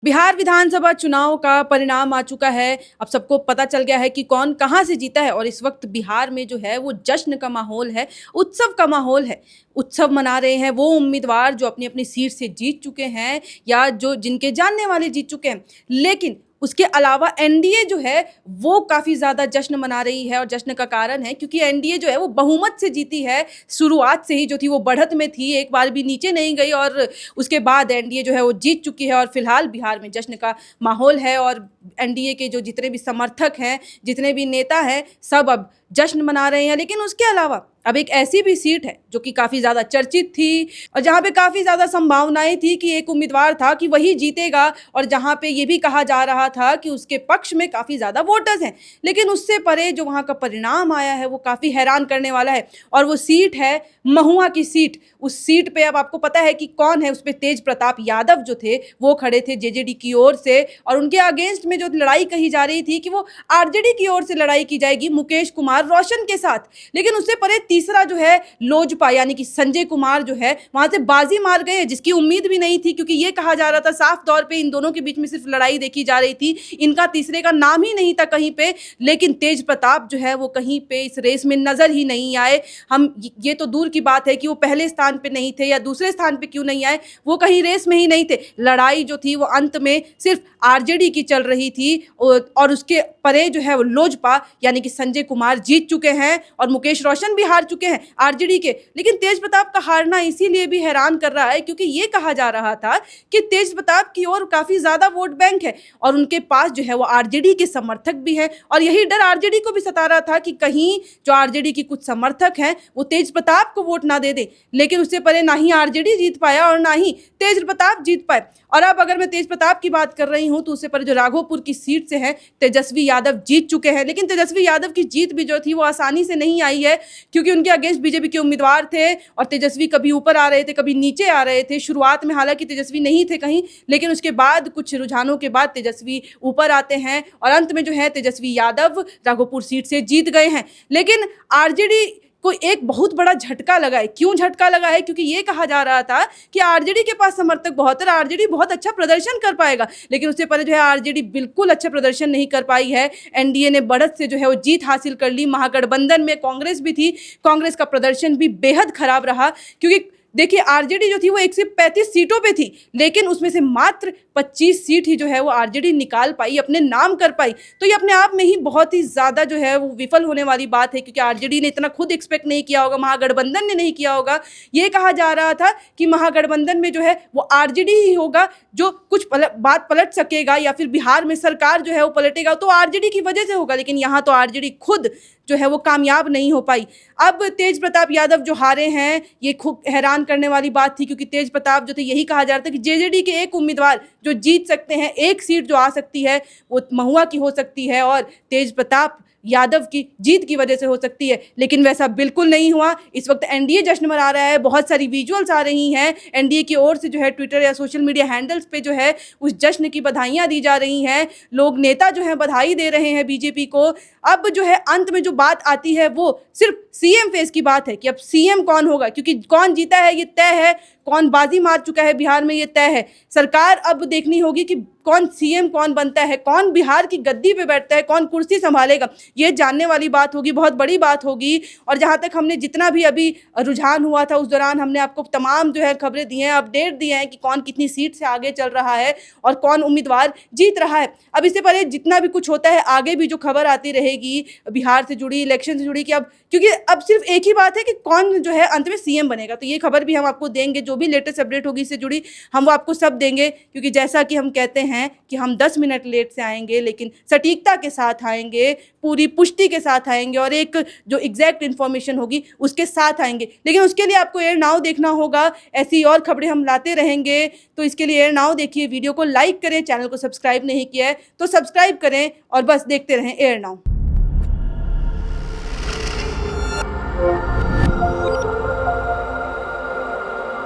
बिहार विधानसभा चुनाव का परिणाम आ चुका है। अब सबको पता चल गया है कि कौन कहाँ से जीता है और इस वक्त बिहार में जो है वो जश्न का माहौल है, उत्सव का माहौल है। उत्सव मना रहे हैं वो उम्मीदवार जो अपनी-अपनी सीट से जीत चुके हैं या जो जिनके जानने वाले जीत चुके हैं। लेकिन उसके अलावा एनडीए जो है वो काफ़ी ज़्यादा जश्न मना रही है और जश्न का कारण है क्योंकि एनडीए जो है वो बहुमत से जीती है। शुरुआत से ही जो थी वो बढ़त में थी, एक बार भी नीचे नहीं गई और उसके बाद एनडीए जो है वो जीत चुकी है और फिलहाल बिहार में जश्न का माहौल है और एनडीए के जो जितने भी समर्थक हैं, जितने भी नेता हैं, सब अब जश्न मना रहे हैं। लेकिन उसके अलावा अब एक ऐसी भी सीट है जो कि काफ़ी ज़्यादा चर्चित थी और जहाँ पे काफ़ी ज़्यादा संभावनाएं थी कि एक उम्मीदवार था कि वही जीतेगा और जहाँ पे ये भी कहा जा रहा था कि उसके पक्ष में काफ़ी ज़्यादा वोटर्स हैं। लेकिन उससे परे जो वहाँ का परिणाम आया है वो काफ़ी हैरान करने वाला है और वो सीट है महुआ की सीट। उस सीट पे अब आपको पता है कि कौन है, उस पर तेज प्रताप यादव जो थे वो खड़े थे जेजेडी की ओर से और उनके अगेंस्ट में जो लड़ाई कही जा रही थी कि वो आरजेडी की ओर से लड़ाई की जाएगी मुकेश कुमार रोशन के साथ। लेकिन उससे परे तीसरा जो है लोजपा यानी कि संजय कुमार जो है वहां से बाजी मार गए, जिसकी उम्मीद भी नहीं थी क्योंकि ये कहा जा रहा था साफ तौर पे इन दोनों के बीच में सिर्फ लड़ाई देखी जा रही थी, इनका तीसरे का नाम ही नहीं था कहीं पे। लेकिन तेज प्रताप जो है वो कहीं पे इस रेस में नजर ही नहीं आए। हम ये तो दूर की बात है कि वो पहले स्थान पे नहीं थे या दूसरे स्थान पे क्यों नहीं आए, वो कहीं रेस में ही नहीं थे। लड़ाई जो थी वो अंत में सिर्फ आरजेडी की चल रही थी और उसके परे जो है वो लोजपा यानी कि संजय कुमार जीत चुके हैं और मुकेश रोशन भी हार चुके हैं आरजेडी के। लेकिन तेज प्रताप का हारना इसीलिए भी हैरान कर रहा है क्योंकि ये कहा जा रहा था कि तेज प्रताप की ओर काफी ज्यादा वोट बैंक है और उनके पास जो है वो आरजेडी के समर्थक भी हैं और यही डर आरजेडी को भी सता रहा था कि कहीं जो आरजेडी की कुछ समर्थक हैं वो तेज प्रताप को वोट ना दे दे। लेकिन उससे परे ना ही आरजेडी जीत पाया और ना ही तेज प्रताप जीत पाए। और अब अगर मैं तेज प्रताप की बात कर रही हूं तो उससे परे जो राघोपुर की सीट से है तेजस्वी यादव जीत चुके हैं। लेकिन तेजस्वी यादव की जीत भी जो थी वो आसानी से नहीं आई है क्योंकि उनके अगेंस्ट बीजेपी के उम्मीदवार थे और तेजस्वी कभी ऊपर आ रहे थे कभी नीचे आ रहे थे। शुरुआत में हालांकि तेजस्वी नहीं थे कहीं, लेकिन उसके बाद कुछ रुझानों के बाद तेजस्वी ऊपर आते हैं और अंत में जो है तेजस्वी यादव राघोपुर सीट से जीत गए हैं। लेकिन आरजेडी को एक बहुत बड़ा झटका लगा है। क्यों झटका लगा है? क्योंकि ये कहा जा रहा था कि आरजेडी के पास समर्थक बहुत है, आरजेडी बहुत अच्छा प्रदर्शन कर पाएगा। लेकिन उससे पहले जो है आरजेडी बिल्कुल अच्छा प्रदर्शन नहीं कर पाई है। एनडीए ने बढ़त से जो है वो जीत हासिल कर ली। महागठबंधन में कांग्रेस भी थी, कांग्रेस का प्रदर्शन भी बेहद खराब रहा क्योंकि देखिए आरजेडी जो थी वो 135 सीटों पे थी, लेकिन उसमें से मात्र 25 सीट ही जो है वो आरजेडी निकाल पाई, अपने नाम कर पाई। तो ये अपने आप में ही बहुत ही ज़्यादा जो है वो विफल होने वाली बात है क्योंकि आरजेडी ने इतना खुद एक्सपेक्ट नहीं किया होगा, महागठबंधन ने नहीं किया होगा। ये कहा जा रहा था कि महागठबंधन में जो है वो आरजेडी ही होगा जो कुछ बात पलट सकेगा या फिर बिहार में सरकार जो है वो पलटेगा तो आरजेडी की वजह से होगा। लेकिन यहाँ तो आरजेडी खुद जो है वो कामयाब नहीं हो पाई। अब तेज प्रताप यादव जो हारे हैं ये खूब हैरान करने वाली बात थी क्योंकि तेज प्रताप जो थे यही कहा जा रहा था कि जेजेडी के एक उम्मीदवार जो जीत सकते हैं, एक सीट जो आ सकती है वो महुआ की हो सकती है और तेज प्रताप यादव की जीत की वजह से हो सकती है। लेकिन वैसा बिल्कुल नहीं हुआ। इस वक्त एनडीए जश्न मना रहा है, बहुत सारी विजुअल्स आ रही हैं एनडीए की ओर से जो है ट्विटर या सोशल मीडिया हैंडल्स पे जो है उस जश्न की बधाइयाँ दी जा रही हैं। लोग नेता जो है बधाई दे रहे हैं बीजेपी को। अब जो है अंत में जो बात आती है वो सिर्फ सीएम फेस की बात है कि अब सीएम कौन होगा क्योंकि कौन जीता है ये तय है, कौन बाजी मार चुका है बिहार में ये तय है। सरकार अब देखनी होगी कि कौन सीएम कौन बनता है, कौन बिहार की गद्दी पे बैठता है, कौन कुर्सी संभालेगा, ये जानने वाली बात होगी, बहुत बड़ी बात होगी। और जहाँ तक हमने जितना भी अभी रुझान हुआ था उस दौरान हमने आपको तमाम जो है खबरें दी हैं, अपडेट दिए हैं कि कौन कितनी सीट से आगे चल रहा है और कौन उम्मीदवार जीत रहा है। अब इससे पहले जितना भी कुछ होता है आगे भी जो खबर आती रहेगी बिहार से जुड़ी, इलेक्शन से जुड़ी कि अब क्योंकि अब सिर्फ एक ही बात है कि कौन जो है अंत में सीएम बनेगा। तो ये खबर भी हम आपको देंगे, जो भी लेटेस्ट अपडेट होगी इससे जुड़ी हम वो आपको सब देंगे क्योंकि जैसा कि हम कहते हैं कि हम 10 मिनट लेट से आएंगे लेकिन सटीकता के साथ आएंगे, पूरी पुष्टि के साथ आएंगे और एक जो एग्जैक्ट इन्फॉर्मेशन होगी उसके साथ आएंगे। लेकिन उसके लिए आपको एयर नाउ देखना होगा, ऐसी और खबरें हम लाते रहेंगे। तो इसके लिए एयर नाउ देखिए, वीडियो को लाइक करें, चैनल को सब्सक्राइब नहीं किया है तो सब्सक्राइब करें और बस देखते रहें एयर नाउ।